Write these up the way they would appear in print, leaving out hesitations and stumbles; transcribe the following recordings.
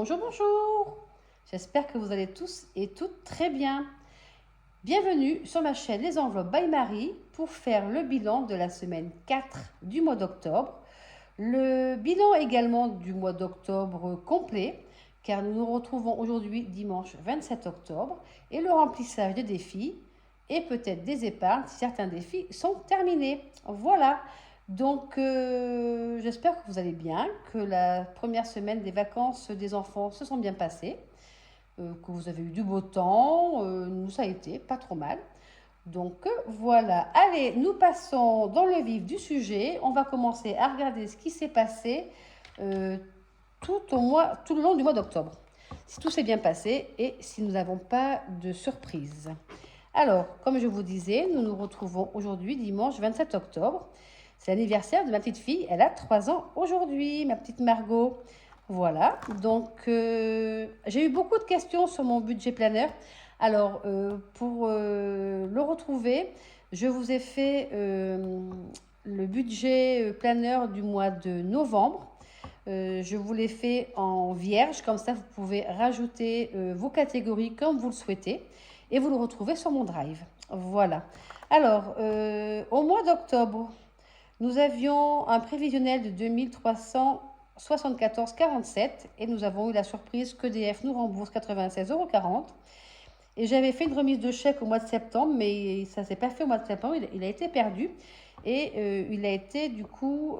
Bonjour, bonjour. J'espère que vous allez tous et toutes très bien. Bienvenue sur ma chaîne Les Enveloppes by Marie pour faire le bilan de la semaine 4 du mois d'octobre. Le bilan également du mois d'octobre complet, car nous nous retrouvons aujourd'hui dimanche 27 octobre et le remplissage des défis et peut-être des épargnes si certains défis sont terminés. Voilà. Donc, j'espère que vous allez bien, que la première semaine des vacances des enfants se sont bien passées, que vous avez eu du beau temps. Nous, ça a été pas trop mal. Donc, voilà. Allez, nous passons dans le vif du sujet. On va commencer à regarder ce qui s'est passé euh, tout le long du mois d'octobre. Si tout s'est bien passé et si nous n'avons pas de surprise. Alors, comme je vous disais, nous nous retrouvons aujourd'hui, dimanche 27 octobre. C'est l'anniversaire de ma petite fille. Elle a 3 ans aujourd'hui, ma petite Margot. Voilà, donc j'ai eu beaucoup de questions sur mon budget planner. Alors, pour le retrouver, je vous ai fait le budget planner du mois de novembre. Je vous l'ai fait en vierge, comme ça vous pouvez rajouter vos catégories comme vous le souhaitez et vous le retrouvez sur mon drive. Voilà. Alors, au mois d'octobre, nous avions un prévisionnel de 2374,47 et nous avons eu la surprise qu'EDF nous rembourse 96,40 €. Et j'avais fait une remise de chèque au mois de septembre, mais ça ne s'est pas fait au mois de septembre, il a été perdu. Et il a été du coup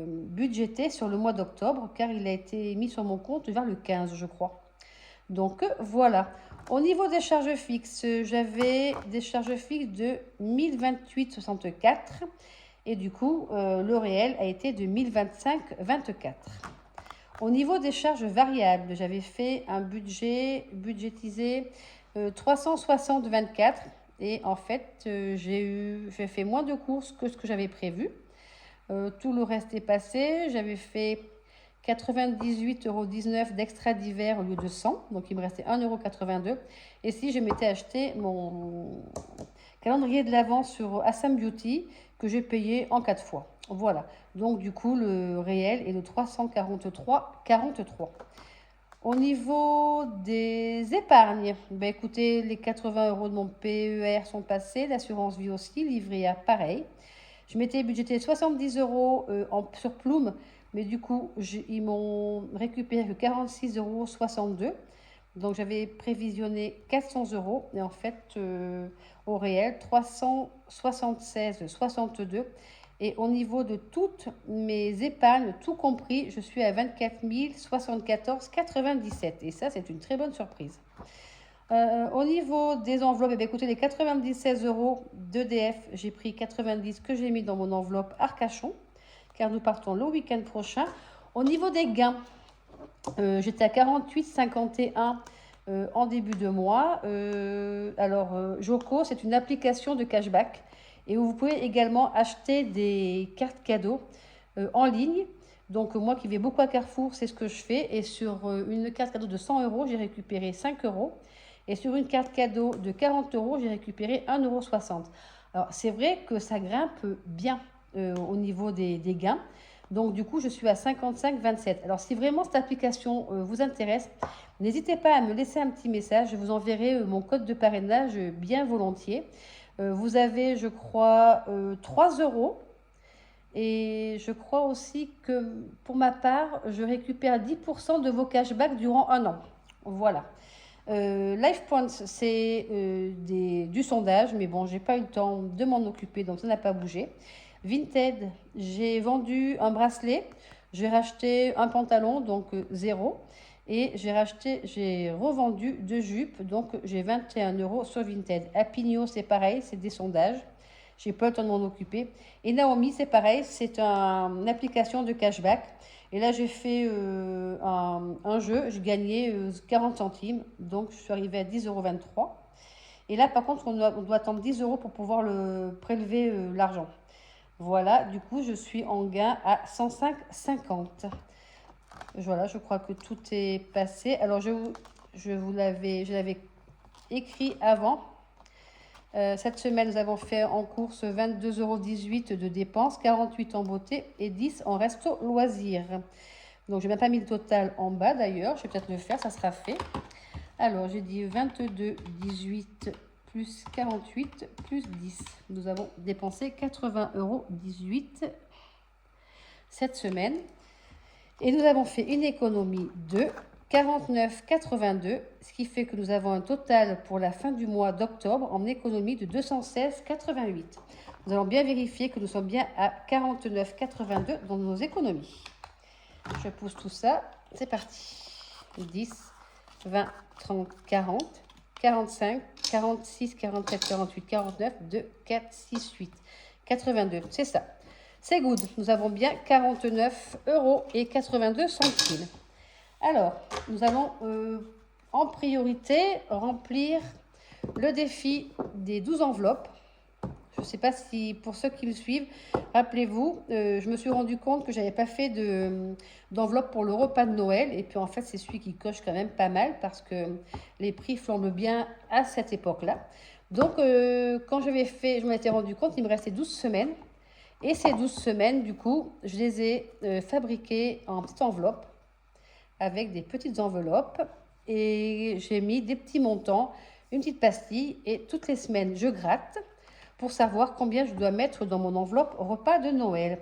budgété sur le mois d'octobre, car il a été mis sur mon compte vers le 15, je crois. Donc voilà. Au niveau des charges fixes, j'avais des charges fixes de 1028,64 et du coup le réel a été de 1025,24. Au niveau des charges variables, j'avais fait un budgétisé 360,24 et en fait j'ai fait moins de courses que ce que j'avais prévu. Tout le reste est passé. J'avais fait 98,19 € d'extra d'hiver au lieu de 100, donc il me restait 1,82 €. Et si je m'étais acheté mon calendrier de l'Avent sur Assam Beauty que j'ai payé en 4 fois. Voilà, donc du coup le réel est de 343,43. Au niveau des épargnes, ben écoutez, les 80 € de mon PER sont passés, l'assurance vie aussi, livret A pareil. Je m'étais budgété 70 € sur Plume, mais du coup, ils m'ont récupéré que 46,62 €. Donc j'avais prévisionné 400 € et en fait, au réel, 376,62 €. Et au niveau de toutes mes épargnes, tout compris, je suis à 24 074,97. Et ça, c'est une très bonne surprise. Au niveau des enveloppes, eh bien, écoutez, les 96 € d'EDF, j'ai pris 90 que j'ai mis dans mon enveloppe Arcachon, car nous partons le week-end prochain. Au niveau des gains, j'étais à 48,51 en début de mois. Joko, c'est une application de cashback et où vous pouvez également acheter des cartes cadeaux en ligne. Donc moi qui vais beaucoup à Carrefour, c'est ce que je fais. Et sur une carte cadeau de 100 €, j'ai récupéré 5 €. Et sur une carte cadeau de 40 €, j'ai récupéré 1,60 €. Alors c'est vrai que ça grimpe bien au niveau des gains. Donc du coup, je suis à 55,27. Alors si vraiment cette application vous intéresse, n'hésitez pas à me laisser un petit message. Je vous enverrai mon code de parrainage bien volontiers. Vous avez, je crois, 3 €. Et je crois aussi que pour ma part, je récupère 10% de vos cashbacks durant un an. Voilà. Life Points, c'est du sondage, mais bon, j'ai pas eu le temps de m'en occuper, donc ça n'a pas bougé. Vinted, j'ai vendu un bracelet, j'ai racheté un pantalon, donc 0. Et j'ai revendu 2 jupes, donc j'ai 21 € sur Vinted. Apigno, c'est pareil, c'est des sondages. J'ai pas le temps de m'en occuper. Et Naomi, c'est pareil, c'est une application de cashback. Et là, j'ai fait un jeu, j'ai gagné 40 centimes, donc je suis arrivée à 10,23 €. Et là, par contre, on doit attendre 10 € pour pouvoir prélever l'argent. Voilà, du coup, je suis en gain à 105,50. Voilà, je crois que tout est passé. Alors, je l'avais écrit avant. Cette semaine, nous avons fait en course 22,18 € de dépenses, 48 € en beauté et 10 en resto loisirs. Donc, je n'ai même pas mis le total en bas d'ailleurs. Je vais peut-être le faire, ça sera fait. Alors, j'ai dit 22, 18 plus 48 plus 10. Nous avons dépensé 80,18 € cette semaine. Et nous avons fait une économie de 49,82, ce qui fait que nous avons un total pour la fin du mois d'octobre en économie de 216,88. Nous allons bien vérifier que nous sommes bien à 49,82 dans nos économies. Je pousse tout ça, c'est parti. 10, 20, 30, 40, 45, 46, 47, 48, 49, 2, 4, 6, 8, 82, c'est ça. C'est good, nous avons bien 49,82 €. Alors, nous allons en priorité remplir le défi des 12 enveloppes. Je ne sais pas si, pour ceux qui me suivent, rappelez-vous, je me suis rendu compte que je n'avais pas fait d'enveloppe pour le repas de Noël. Et puis en fait, c'est celui qui coche quand même pas mal parce que les prix flambent bien à cette époque-là. Donc, quand je m'étais rendu compte, il me restait 12 semaines. Et ces 12 semaines, du coup, je les ai fabriquées en petites enveloppes avec des petites enveloppes. Et j'ai mis des petits montants, une petite pastille. Et toutes les semaines, je gratte pour savoir combien je dois mettre dans mon enveloppe repas de Noël.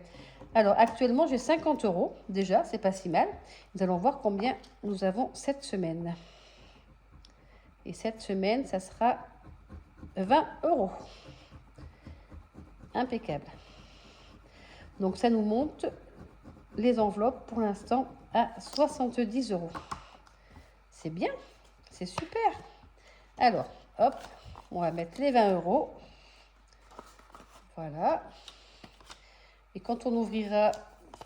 Alors, actuellement, j'ai 50 € déjà, c'est pas si mal. Nous allons voir combien nous avons cette semaine. Et cette semaine, ça sera 20 €. Impeccable. Donc, ça nous monte les enveloppes pour l'instant à 70 €. C'est bien, c'est super. Alors, hop, on va mettre les 20 €. Voilà. Et quand on ouvrira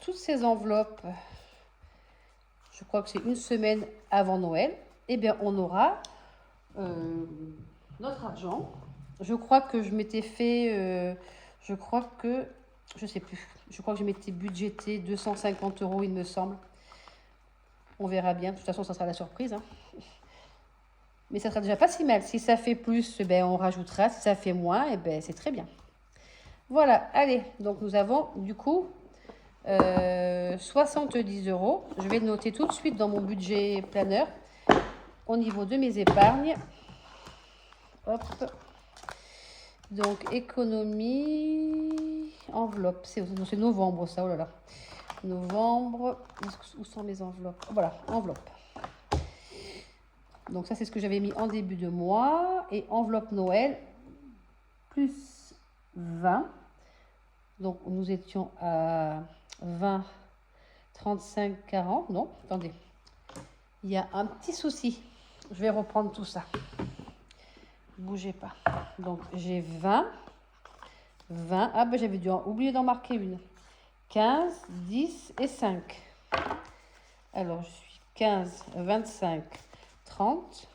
toutes ces enveloppes, je crois que c'est une semaine avant Noël, eh bien, on aura notre argent. Je crois que je m'étais fait, je sais plus, je crois que je m'étais budgété 250 €, il me semble. On verra bien, de toute façon, ça sera la surprise. Hein. Mais ça sera déjà pas si mal. Si ça fait plus, ben, on rajoutera. Si ça fait moins, eh ben, c'est très bien. Voilà, allez, donc nous avons du coup 70 €. Je vais le noter tout de suite dans mon budget planeur au niveau de mes épargnes. Hop. Donc, économie, enveloppe. C'est novembre, ça, oh là là. Novembre, où sont mes enveloppes? Voilà, enveloppe. Donc, ça, c'est ce que j'avais mis en début de mois. Et enveloppe Noël, plus 20. Donc, nous étions à 20, 35, 40. Non, attendez. Il y a un petit souci. Je vais reprendre tout ça. Bougez pas. Donc, j'ai 20. Ah, ben, j'avais dû oublier d'en marquer une. 15, 10 et 5. Alors, je suis 15, 25, 30,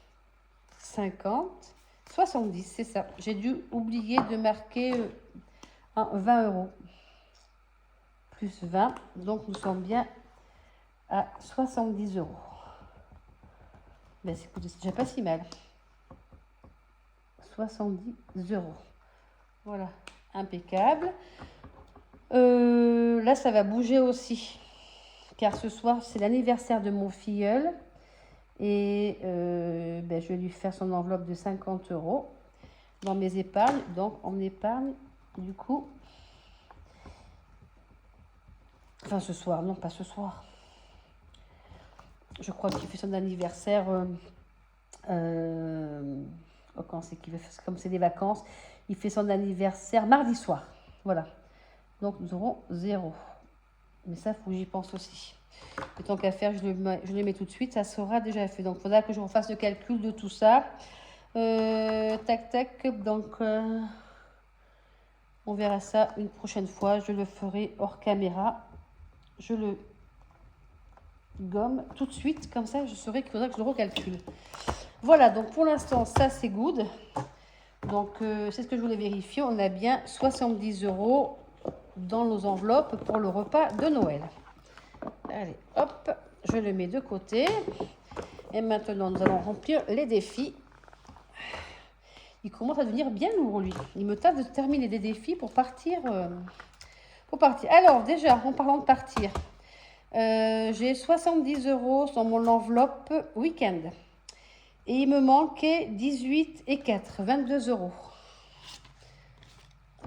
50, 70. C'est ça. J'ai dû oublier de marquer 20 € plus 20, donc nous sommes bien à 70 €. Ben, c'est déjà pas si mal. 70 €. Voilà, impeccable. Là, ça va bouger aussi, car ce soir, c'est l'anniversaire de mon filleul. Et ben, je vais lui faire son enveloppe de 50 € dans mes épargnes. Donc, en épargne, du coup... Enfin, ce soir, non, pas ce soir. Je crois qu'il fait son anniversaire... quand c'est qu'il fait, comme c'est des vacances, il fait son anniversaire mardi soir. Voilà. Donc, nous aurons 0. Mais ça, il faut que j'y pense aussi. Et tant qu'à faire, je le mets tout de suite. Ça sera déjà fait. Donc, il faudra que je refasse le calcul de tout ça. Tac, tac. Donc, on verra ça une prochaine fois. Je le ferai hors caméra. Je le gomme tout de suite. Comme ça, je saurai qu'il faudra que je le recalcule. Voilà. Donc, pour l'instant, ça, c'est good. Donc, c'est ce que je voulais vérifier. On a bien 70 € dans nos enveloppes pour le repas de Noël. Allez, hop, je le mets de côté. Et maintenant, nous allons remplir les défis. Il commence à devenir bien lourd, lui. Il me tarde de terminer des défis pour partir. Alors, déjà, en parlant de partir, J'ai 70 € dans mon enveloppe week-end. Et il me manquait 18 et 4, 22 €.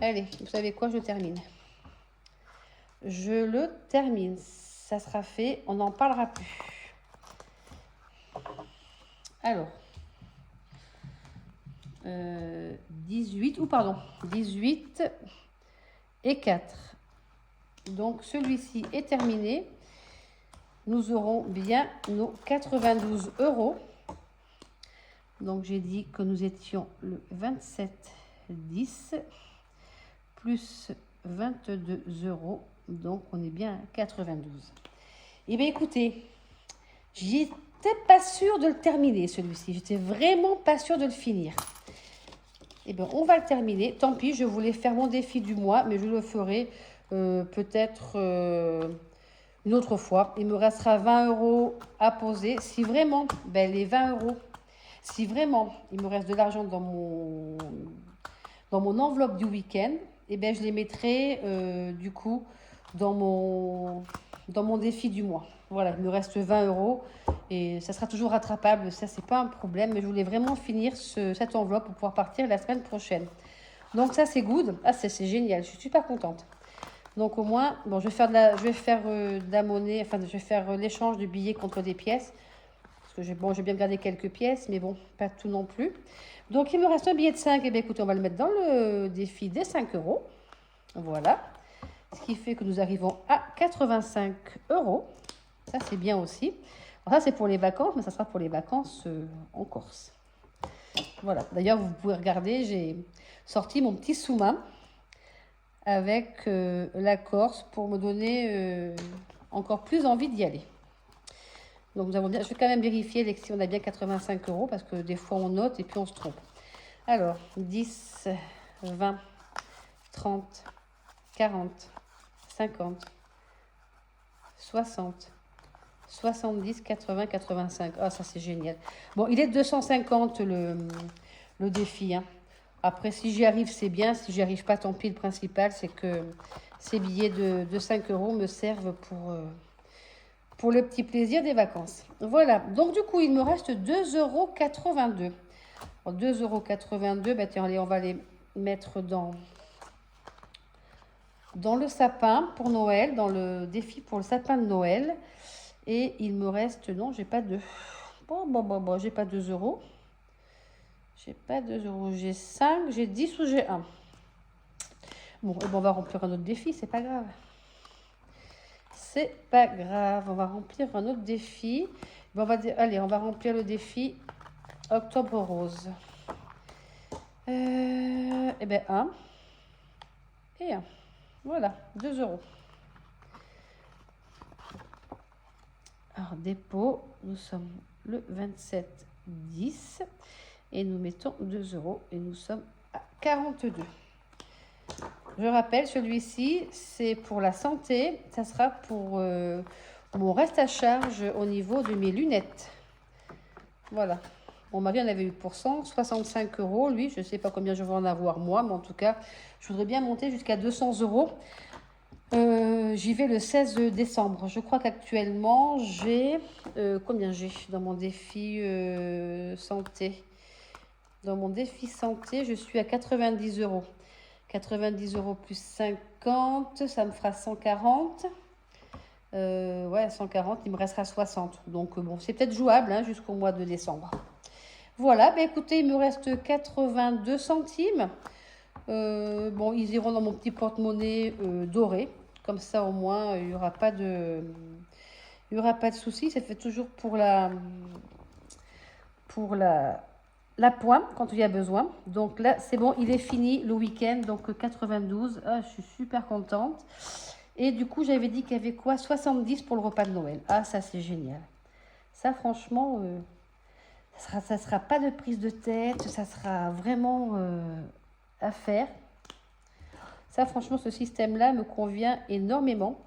Allez, vous savez quoi, je termine. Je le termine. Ça sera fait, on n'en parlera plus. Alors, 18 et 4. Donc, celui-ci est terminé. Nous aurons bien nos 92 €. Donc, j'ai dit que nous étions le 27,10 plus 22 €. Donc, on est bien à 92. Eh bien, écoutez, j'étais pas sûre de le terminer, celui-ci. J'étais vraiment pas sûre de le finir. Eh bien, on va le terminer. Tant pis, je voulais faire mon défi du mois, mais je le ferai peut-être une autre fois. Il me restera 20 € à poser. Si vraiment, ben, les 20 €, si vraiment il me reste de l'argent dans mon enveloppe du week-end, eh bien, je les mettrai du coup dans mon défi du mois. Voilà, il me reste 20 € et ça sera toujours rattrapable. Ça, c'est pas un problème, mais je voulais vraiment finir cette enveloppe pour pouvoir partir la semaine prochaine. Donc ça, c'est good. Ah, c'est génial. Je suis super contente. Donc au moins, bon, je vais faire de la monnaie, enfin, je vais faire l'échange de billets contre des pièces. Parce que j'ai bien gardé quelques pièces, mais bon, pas tout non plus. Donc il me reste un billet de 5. Et bien écoutez, on va le mettre dans le défi des 5 €. Voilà. Ce qui fait que nous arrivons à 85 €. Ça, c'est bien aussi. Alors ça, c'est pour les vacances, mais ça sera pour les vacances en Corse. Voilà. D'ailleurs, vous pouvez regarder, j'ai sorti mon petit sous-main avec la Corse pour me donner encore plus envie d'y aller. Donc, je vais quand même vérifier si on a bien 85 € parce que des fois, on note et puis on se trompe. Alors, 10, 20, 30, 40, 50, 60, 70, 80, 85. Ah, ça, c'est génial. Bon, il est de 250 le défi. Hein. Après, si j'y arrive, c'est bien. Si j'y arrive pas, tant pis. Le principal, c'est que ces billets de 5 € me servent pour le petit plaisir des vacances. Voilà. Donc, du coup, il me reste 2,82 €. 2,82 €, bah, tiens, allez, on va les mettre dans le sapin pour Noël, dans le défi pour le sapin de Noël. Et il me reste, non, j'ai pas de, bon, j'ai pas 2 €. J'ai pas 2 €, j'ai 5, j'ai 10 ou j'ai 1. Bon, et bon, on va remplir un autre défi, c'est pas grave. C'est pas grave, on va remplir un autre défi. Bon, allez, on va remplir le défi Octobre Rose. Eh bien, 1 et 1. Voilà, 2 €. Alors, dépôt, nous sommes le 27,10 et nous mettons 2 € et nous sommes à 42. Je rappelle, celui-ci, c'est pour la santé. Ça sera pour mon reste à charge au niveau de mes lunettes. Voilà. Mon mari en avait eu pour 165 €. Lui, je ne sais pas combien je vais en avoir moi, mais en tout cas, je voudrais bien monter jusqu'à 200 €. J'y vais le 16 décembre. Je crois qu'actuellement, j'ai... combien j'ai dans mon défi santé? Dans mon défi santé, je suis à 90 €. 90 € plus 50, ça me fera 140. Ouais, 140, il me restera 60. Donc bon, c'est peut-être jouable hein, jusqu'au mois de décembre. Voilà, bah, écoutez, il me reste 82 centimes. Bon, ils iront dans mon petit porte-monnaie doré. Comme ça, au moins, il n'y aura pas de souci. Ça fait toujours pour la pointe quand il y a besoin. Donc là, c'est bon, il est fini le week-end. Donc 92. Ah, je suis super contente. Et du coup, j'avais dit qu'il y avait quoi? 70 pour le repas de Noël. Ah, ça, c'est génial. Ça, franchement, ça sera pas de prise de tête. Ça sera vraiment à faire. Ça, franchement, ce système-là me convient énormément.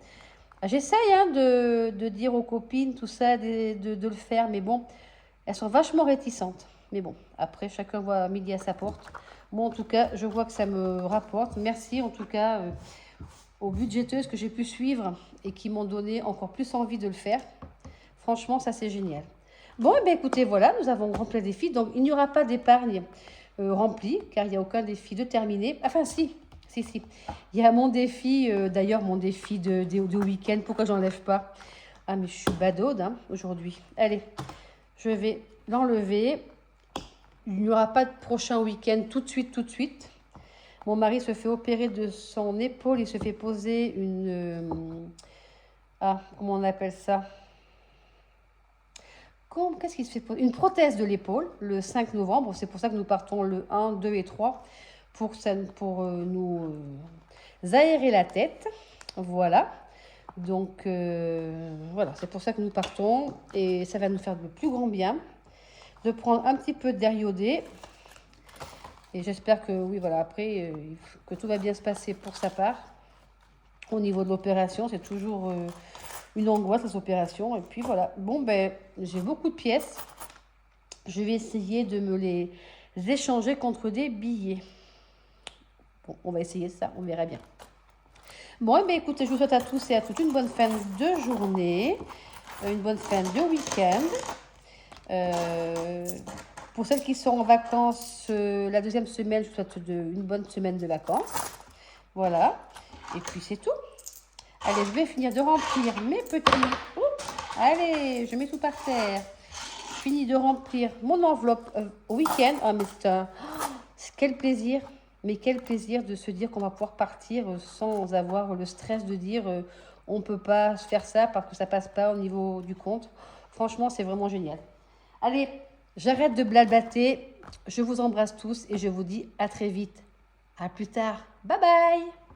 J'essaye hein, de dire aux copines tout ça, de le faire, mais bon, elles sont vachement réticentes. Mais bon, après, chacun voit midi à sa porte. Moi, en tout cas, je vois que ça me rapporte. Merci, en tout cas, aux budgéteuses que j'ai pu suivre et qui m'ont donné encore plus envie de le faire. Franchement, ça c'est génial. Bon, et bien écoutez, voilà, nous avons rempli le défi. Donc, il n'y aura pas d'épargne remplie, car il n'y a aucun défi de terminer. Enfin, si. Il y a mon défi, d'ailleurs, mon défi de week-end. Pourquoi j'enlève pas? Ah, mais je suis badaude hein, aujourd'hui. Allez, je vais l'enlever. Il n'y aura pas de prochain week-end tout de suite. Mon mari se fait opérer de son épaule. Il se fait poser une... comment on appelle ça? Qu'est-ce qu'il se fait poser? Une prothèse de l'épaule le 5 novembre. C'est pour ça que nous partons le 1, 2 et 3 pour nous aérer la tête. Voilà. Donc, voilà, c'est pour ça que nous partons. Et ça va nous faire le plus grand bien de prendre un petit peu d'air iodé. Et j'espère que, oui, voilà, après, que tout va bien se passer pour sa part. Au niveau de l'opération, c'est toujours une angoisse, les opérations. Et puis, voilà. Bon, ben, j'ai beaucoup de pièces. Je vais essayer de me les échanger contre des billets. Bon, on va essayer ça, on verra bien. Bon, eh bien, écoutez, je vous souhaite à tous et à toutes une bonne fin de journée, une bonne fin de week-end. Pour celles qui sont en vacances, la deuxième semaine, je vous souhaite une bonne semaine de vacances. Voilà, et puis c'est tout. Allez, je vais finir de remplir mes petits... allez, je mets tout par terre. Je finis de remplir mon enveloppe au week-end. Ah, mais quel plaisir! Mais quel plaisir de se dire qu'on va pouvoir partir sans avoir le stress de dire on ne peut pas faire ça parce que ça ne passe pas au niveau du compte. Franchement, c'est vraiment génial. Allez, j'arrête de blablater. Je vous embrasse tous et je vous dis à très vite. À plus tard. Bye bye!